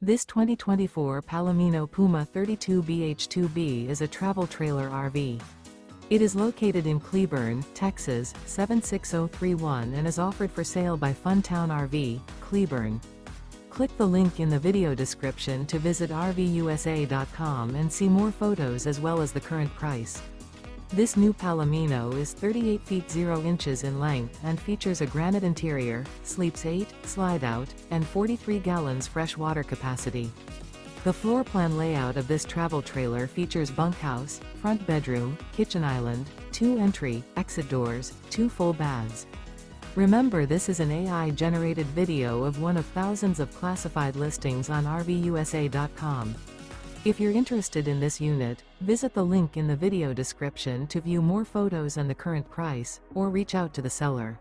This 2024 Palomino Puma 32BH2B is a travel trailer RV. It is located in Cleburne, Texas, 76031 and is offered for sale by Funtown RV, Cleburne. Click the link in the video description to visit RVUSA.com and see more photos as well as the current price. This new Palomino is 38 feet 0 inches in length and features a granite interior, sleeps 8, slide-out, and 43 gallons fresh water capacity. The floor plan layout of this travel trailer features bunkhouse, front bedroom, kitchen island, 2 entry, exit doors, 2 full baths. Remember, this is an AI-generated video of one of thousands of classified listings on RVUSA.com. If you're interested in this unit, visit the link in the video description to view more photos and the current price, or reach out to the seller.